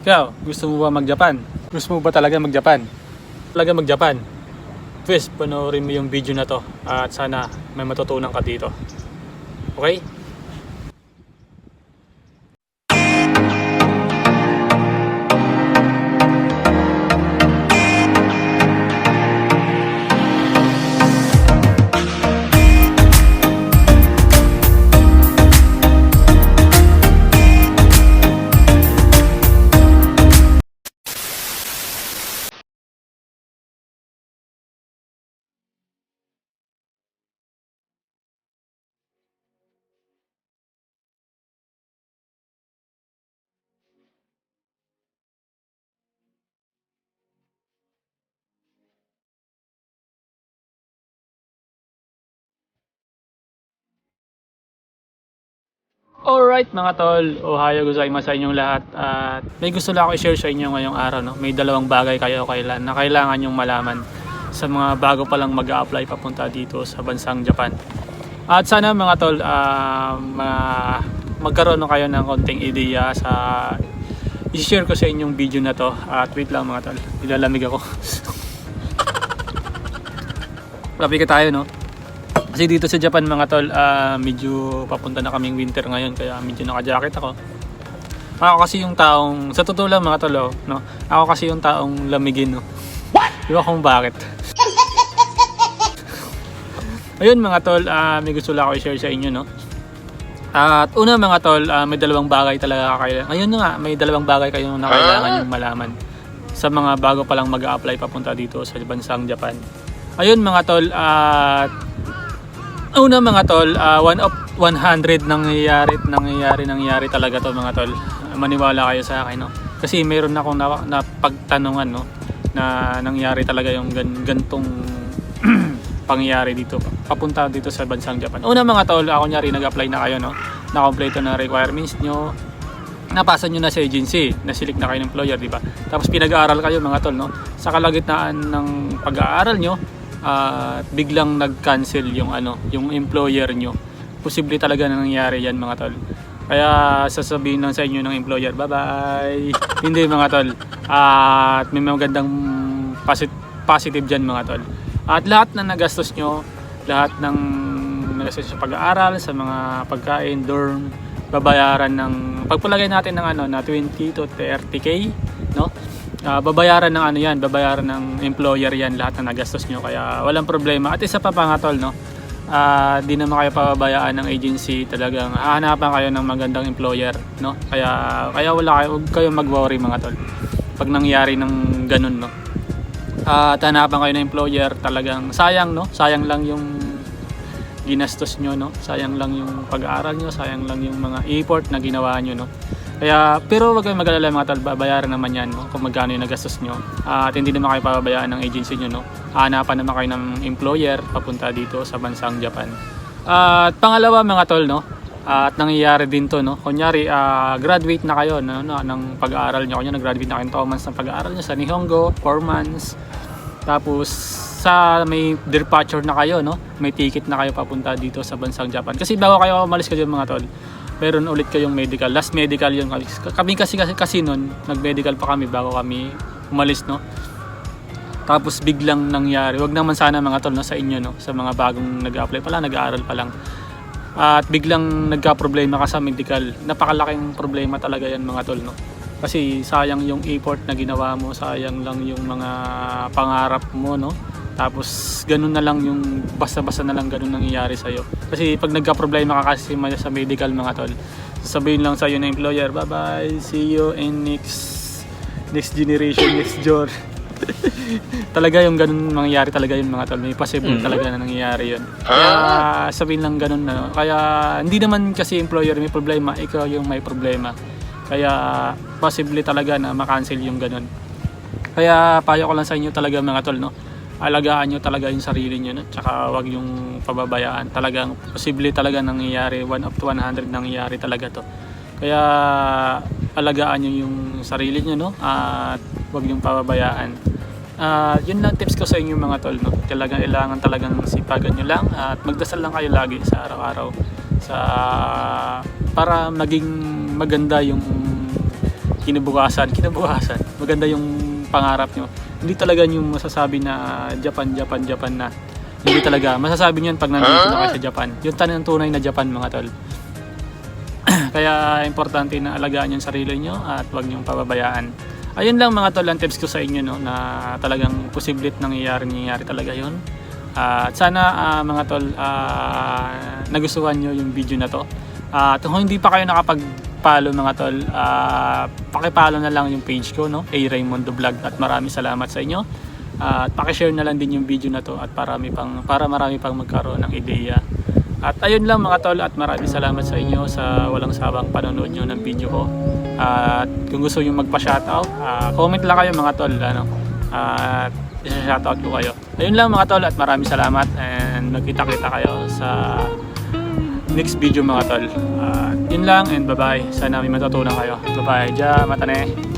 Ikaw, gusto mo ba mag-Japan? Gusto mo ba talaga mag-Japan? Talaga mag-Japan? Please, panoorin mo yung video na to at sana may matutunan ka dito. Okay? Alright mga tol, Ohio gozaimasu sa inyong lahat at may gusto lang ako i-share sa inyo ngayong araw. No? May dalawang bagay kayo na kailangan nyong malaman sa mga bago pa lang mag-a-apply papunta dito sa bansang Japan. At sana mga tol, magkaroon kayo ng konting ideya sa i-share ko sa inyong video na to. At wait lang mga tol, nilalamig ako. Grabe ka tayo no? Kasi dito sa Japan mga tol, medyo papunta na kaming winter ngayon kaya medyo naka-jacket ako. Ako kasi yung taong, sa totoo lang mga tol, no? Ako kasi yung taong lamigin, no? What? Di ba kung bakit? Ayun mga tol, may gusto lang ako i-share sa inyo, no? At una mga tol, may dalawang bagay talaga kailangan. Ayun nga, may dalawang bagay kayong na kailangan yung malaman sa mga bago pa lang mag-a-apply papunta dito sa bansang Japan. Ayun mga tol, una mga tol, 1 of 100 nangyayari talaga to mga tol. Maniwala kayo sa akin, no? Kasi mayroon akong napagtanungan, no, na nangyari talaga yung gantong pangyayari dito papunta dito sa bansang Japan. Una mga tol, ako nyari nag-apply na kayo, no? Na-complete na requirements nyo. Napasa nyo na sa agency, nasilik na kayo ng employer, di ba? Tapos pinag-aaral kayo mga tol, no? Sa kalagitnaan ng pag-aaral nyo, biglang nag-cancel yung yung employer nyo. Posible talaga na nangyari yan mga tol. Kaya sasabihin lang sa inyo ng employer, bye-bye. Hindi mga tol. At may magandang positive dyan mga tol. At lahat na nagastos nyo, lahat ng nagastos sa pag-aaral, sa mga pagkain, dorm, babayaran ng, pagpalagay natin ng na 20 to 30k, no? Babayaran ng babayaran ng employer yan, lahat na nagastos nyo, kaya walang problema. At isa pa mga tol, no, di naman kayo pababayaan ng agency, talagang hahanapan kayo ng magandang employer, no, kaya huwag kayong mag-worry mga tol pag nangyari ng ganun, no. At hanapan kayo ng employer, talagang sayang, no, sayang lang yung ginastos nyo, no, sayang lang yung pag-aaral nyo, sayang lang yung mga effort na ginawa nyo, no. Kaya, pero wag kayong mag-alala mga tol, babayaran naman yan, no, kung magkano yung nagastos nyo. At hindi naman kayo pababayaan ng agency nyo, no. Hanapan naman kayo ng employer papunta dito sa bansang Japan. At pangalawa mga tol, no, at nangyayari din to, no. Kunyari, graduate na kayo, no, ng pag-aaral nyo. Kunyari, nag-graduate na kayo ng 2 months ng pag-aaral nyo sa Nihongo, 4 months. Tapos, may departure na kayo, no, may ticket na kayo papunta dito sa bansang Japan. Kasi bago kayo umalis kayo mga tol, meron ulit kayong medical, last medical yun. Kami kasi nun, nag-medical pa kami bago kami umalis, no. Tapos biglang nangyari, wag naman sana mga tol, no, sa inyo, no, sa mga bagong nag-apply pa lang, nag-aaral pa lang. At biglang nagka-problema ka sa medical. Napakalaking problema talaga yan mga tol, no. Kasi sayang yung effort na ginawa mo, sayang lang yung mga pangarap mo, no. Tapos ganun na lang yung basta-basta na lang ganun nangyayari sa'yo. Kasi pag nagka-problema ka kasi sa medical mga tol, sasabihin lang sa'yo ng employer, bye-bye, see you in next generation, next job. Talaga yung ganun mangyayari talaga yun mga tol. May possible talaga na nangyayari yun. Kaya sabihin lang ganun na. Kaya hindi naman kasi employer may problema, ikaw yung may problema. Kaya possible talaga na makancel yung ganun. Kaya payo ko lang sa inyo talaga mga tol, no. Alagaan nyo talaga yung sarili nyo, no? Tsaka wag yung pababayaan. Talagang posible talaga nangyayari, 1 of 100 nangyayari talaga to. Kaya alagaan nyo yung sarili nyo, no? At wag yung pababayaan. Yun lang tips ko sa inyo mga tol, no? Kailangan talagang sipagan nyo lang at magdasal lang kayo lagi sa araw-araw para maging maganda yung kinabukasan, maganda yung pangarap nyo. Hindi talaga yung masasabi na Japan na. Hindi talaga. Masasabi nyo yan pag nandito na kayo sa Japan. Yung tunay na Japan mga tol. Kaya importante na alagaan yung sarili nyo at huwag nyong pababayaan. Ayun lang mga tol, ang tips ko sa inyo, no, na talagang posibleng nangyayari talaga yun. At sana mga tol, nagustuhan nyo yung video na to. At kung hindi pa kayo nakapag-follow mga tol, pakipollow na lang yung page ko, no, A. Raymondo Vlog, at maraming salamat sa inyo. At pakishare na lang din yung video na to at para marami pang magkaroon ng ideya. At ayun lang mga tol, at maraming salamat sa inyo sa walang sawang panonood nyo ng video ko. At kung gusto nyo magpa-shoutout, comment lang kayo mga tol, ano, at isa-shoutout ko kayo. Ayun lang mga tol, at maraming salamat, and magkita-kita kayo sa next video mga tol. Yun lang, and bye bye. Sana may matutunan kayo. Bye bye. Ja, matane.